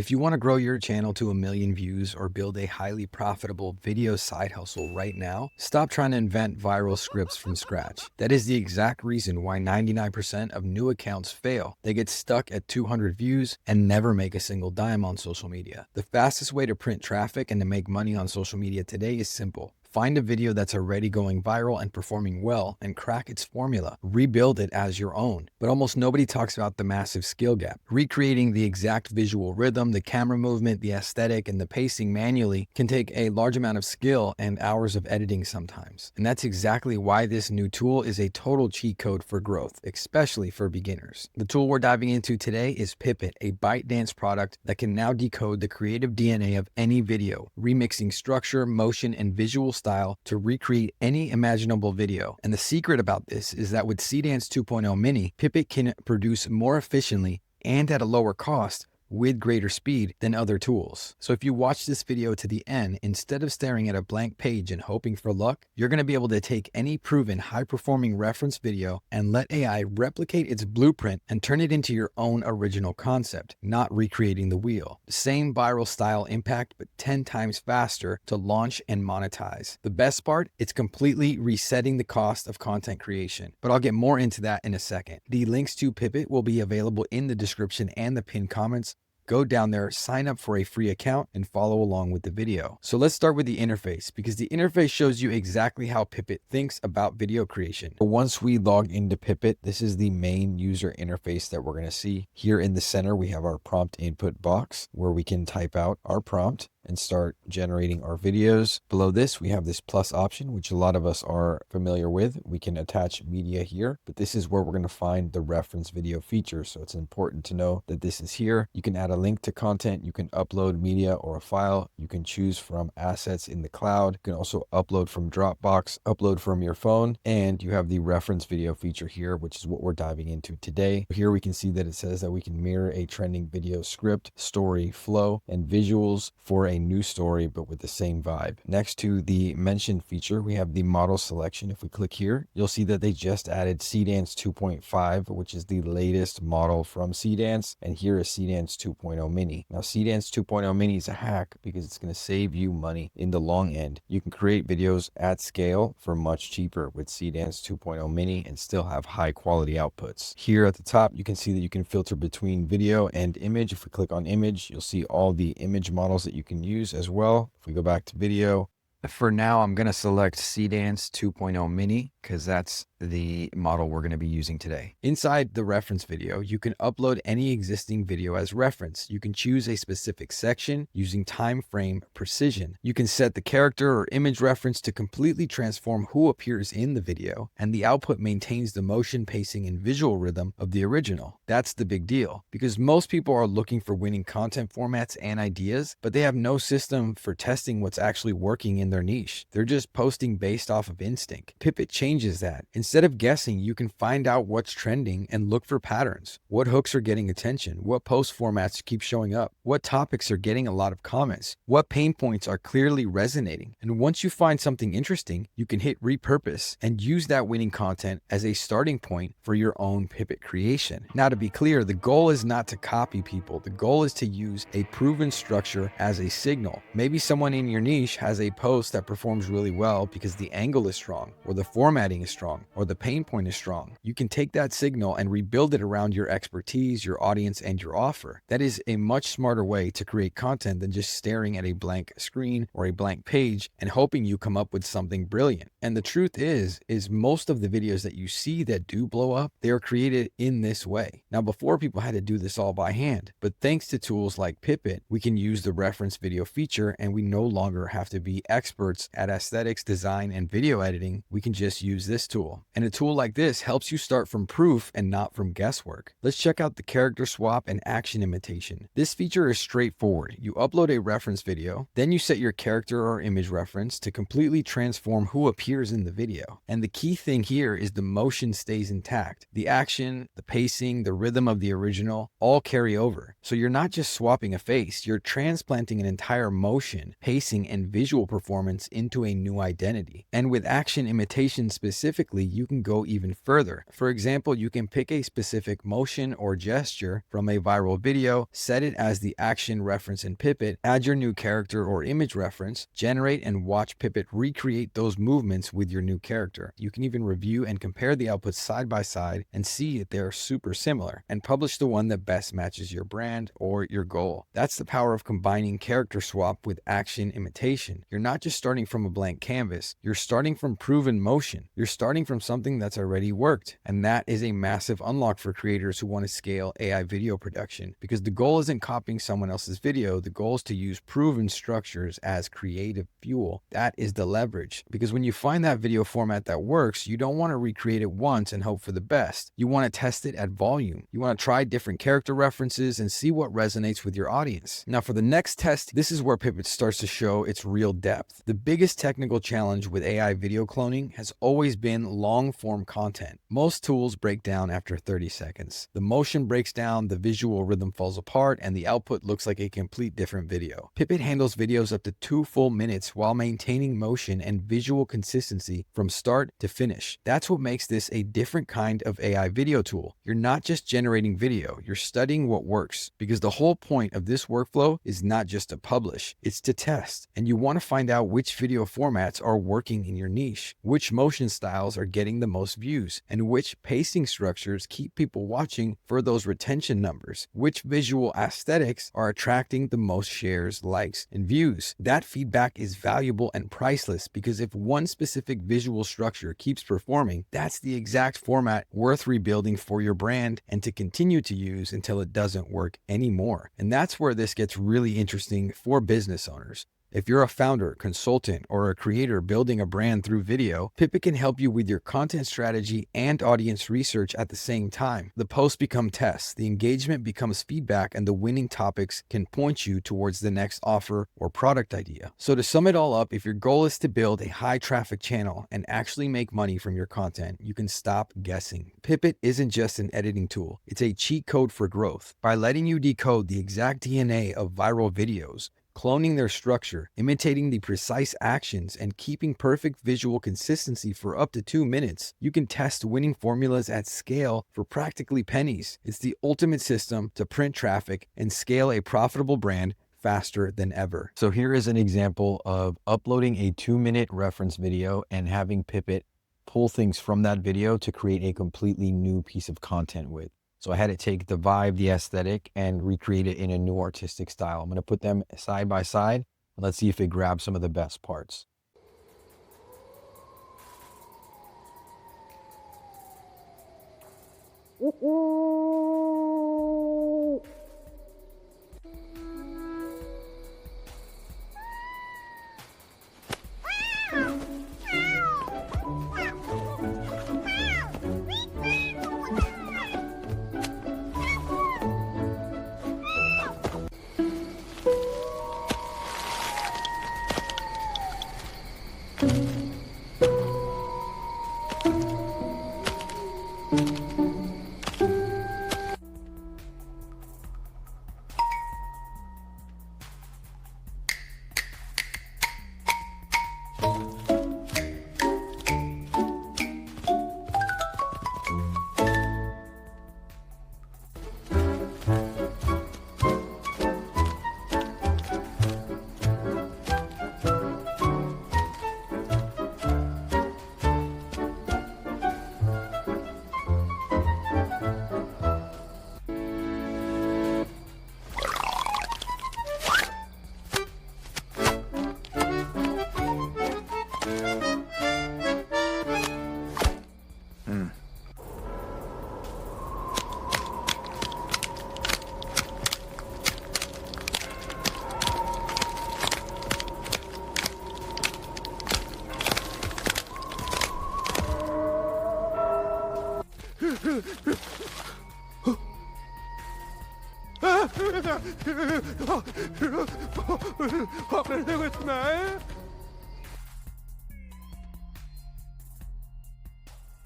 If you want to grow your channel to 1 million views or build a highly profitable video side hustle right now, stop trying to invent viral scripts from scratch. That is the exact reason why 99% of new accounts fail. They get stuck at 200 views and never make a single dime on social media. The fastest way to print traffic and to make money on social media today is simple. Find a video that's already going viral and performing well and crack its formula. Rebuild it as your own. But almost nobody talks about the massive skill gap. Recreating the exact visual rhythm, the camera movement, the aesthetic, and the pacing manually can take a large amount of skill and hours of editing sometimes. And that's exactly why this new tool is a total cheat code for growth, especially for beginners. The tool we're diving into today is Pippit, a ByteDance product that can now decode the creative DNA of any video, remixing structure, motion, and visual style to recreate any imaginable video. And the secret about this is that with Seedance 2.0 Mini, Pippit can produce more efficiently and at a lower cost with greater speed than other tools. So if you watch this video to the end, instead of staring at a blank page and hoping for luck, you're going to be able to take any proven high-performing reference video and let AI replicate its blueprint and turn it into your own original concept, not recreating the wheel. The same viral style impact, but 10 times faster to launch and monetize. The best part, it's completely resetting the cost of content creation. But I'll get more into that in a second. The links to Pippit will be available in the description and the pinned comments. Go down there, sign up for a free account, and follow along with the video. So let's start with the interface, because the interface shows you exactly how Pippit thinks about video creation. Once we log into Pippit, this is the main user interface that we're going to see. Here in the center, we have our prompt input box where we can type out our prompt and start generating our videos. Below this, we have this plus option, which a lot of us are familiar with. We can attach media here, but this is where we're going to find the reference video feature. So it's important to know that this is here. You can add a link to content. You can upload media or a file. You can choose from assets in the cloud. You can also upload from Dropbox, upload from your phone, and you have the reference video feature here, which is what we're diving into today. Here we can see that it says that we can mirror a trending video script, story, flow, and visuals for a new story, but with the same vibe. Next to the mentioned feature, we have the model selection. If we click here, you'll see that they just added Seedance 2.5, which is the latest model from Seedance, and here is Seedance 2.0 Mini. Now, Seedance 2.0 Mini is a hack because it's going to save you money in the long end. You can create videos at scale for much cheaper with Seedance 2.0 Mini and still have high quality outputs. Here at the top, you can see that you can filter between video and image. If we click on image, you'll see all the image models that you can use as well. If we go back to video, for now, I'm going to select Seedance 2.0 Mini because that's the model we're going to be using today. Inside the reference video, you can upload any existing video as reference. You can choose a specific section using time frame precision. You can set the character or image reference to completely transform who appears in the video, and the output maintains the motion, pacing, and visual rhythm of the original. That's the big deal, because most people are looking for winning content formats and ideas, but they have no system for testing what's actually working in their niche. They're just posting based off of instinct. Pippit changes that. Instead of guessing, you can find out what's trending and look for patterns. What hooks are getting attention? What post formats keep showing up? What topics are getting a lot of comments? What pain points are clearly resonating? And once you find something interesting, you can hit repurpose and use that winning content as a starting point for your own Pippit creation. Now, to be clear, the goal is not to copy people. The goal is to use a proven structure as a signal. Maybe someone in your niche has a post that performs really well because the angle is strong, or the formatting is strong, or the pain point is strong. You can take that signal and rebuild it around your expertise, your audience, and your offer. That is a much smarter way to create content than just staring at a blank screen or a blank page and hoping you come up with something brilliant. And the truth is most of the videos that you see that do blow up, they are created in this way. Now, before, people had to do this all by hand, but thanks to tools like Pippit, we can use the reference video feature, and we no longer have to be experts at aesthetics, design, and video editing. We can just use this tool. And a tool like this helps you start from proof and not from guesswork. Let's check out the character swap and action imitation. This feature is straightforward. You upload a reference video, then you set your character or image reference to completely transform who appears in the video. And the key thing here is the motion stays intact. The action, the pacing, the rhythm of the original all carry over. So you're not just swapping a face, you're transplanting an entire motion, pacing, and visual performance performance into a new identity. And with action imitation specifically, you can go even further. For example, you can pick a specific motion or gesture from a viral video, set it as the action reference in Pippit, add your new character or image reference, generate and watch Pippit recreate those movements with your new character. You can even review and compare the outputs side by side and see that they are super similar, and publish the one that best matches your brand or your goal. That's the power of combining character swap with action imitation. You're not just starting from a blank canvas, you're starting from proven motion. You're starting from something that's already worked. And that is a massive unlock for creators who want to scale AI video production, because the goal isn't copying someone else's video. The goal is to use proven structures as creative fuel. That is the leverage, because when you find that video format that works, you don't want to recreate it once and hope for the best. You want to test it at volume. You want to try different character references and see what resonates with your audience. Now for the next test, this is where Pippit starts to show its real depth. The biggest technical challenge with AI video cloning has always been long-form content. Most tools break down after 30 seconds. The motion breaks down, the visual rhythm falls apart, and the output looks like a complete different video. Pippit handles videos up to 2 full minutes while maintaining motion and visual consistency from start to finish. That's what makes this a different kind of AI video tool. You're not just generating video, you're studying what works, because the whole point of this workflow is not just to publish, it's to test. And you want to find out which video formats are working in your niche, which motion styles are getting the most views, and which pacing structures keep people watching for those retention numbers, which visual aesthetics are attracting the most shares, likes, and views. That feedback is valuable and priceless, because if one specific visual structure keeps performing, that's the exact format worth rebuilding for your brand and to continue to use until it doesn't work anymore. And that's where this gets really interesting for business owners. If you're a founder, consultant, or a creator building a brand through video, Pippit can help you with your content strategy and audience research at the same time. The posts become tests, the engagement becomes feedback, and the winning topics can point you towards the next offer or product idea. So to sum it all up, if your goal is to build a high traffic channel and actually make money from your content, you can stop guessing. Pippit isn't just an editing tool, it's a cheat code for growth. By letting you decode the exact DNA of viral videos, cloning their structure, imitating the precise actions, and keeping perfect visual consistency for up to 2 minutes, you can test winning formulas at scale for practically pennies. It's the ultimate system to print traffic and scale a profitable brand faster than ever. So here is an example of uploading a 2-minute reference video and having Pippit pull things from that video to create a completely new piece of content with. So I had it take the vibe, the aesthetic, and recreate it in a new artistic style. I'm going to put them side by side. And let's see if it grabs some of the best parts.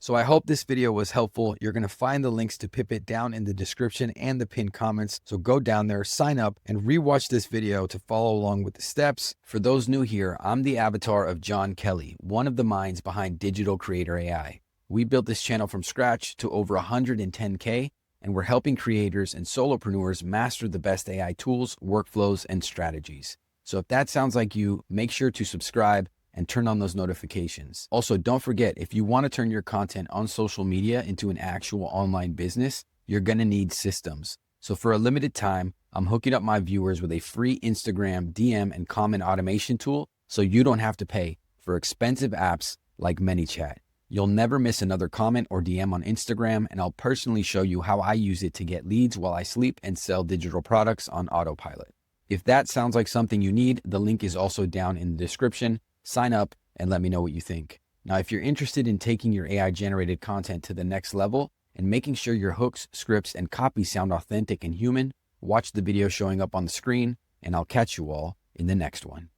So I hope this video was helpful. You're going to find the links to Pippit down in the description and the pinned comments. So go down there, sign up, and rewatch this video to follow along with the steps. For those new here, I'm the avatar of John Kelly, one of the minds behind Digital Creator AI. We built this channel from scratch to over 110K, and we're helping creators and solopreneurs master the best AI tools, workflows, and strategies. So if that sounds like you, make sure to subscribe and turn on those notifications. Also, don't forget, if you want to turn your content on social media into an actual online business, you're going to need systems. So for a limited time, I'm hooking up my viewers with a free Instagram DM and comment automation tool so you don't have to pay for expensive apps like ManyChat. You'll never miss another comment or DM on Instagram, and I'll personally show you how I use it to get leads while I sleep and sell digital products on autopilot. If that sounds like something you need, the link is also down in the description. Sign up and let me know what you think. Now, if you're interested in taking your AI generated content to the next level and making sure your hooks, scripts, and copy sound authentic and human, watch the video showing up on the screen, and I'll catch you all in the next one.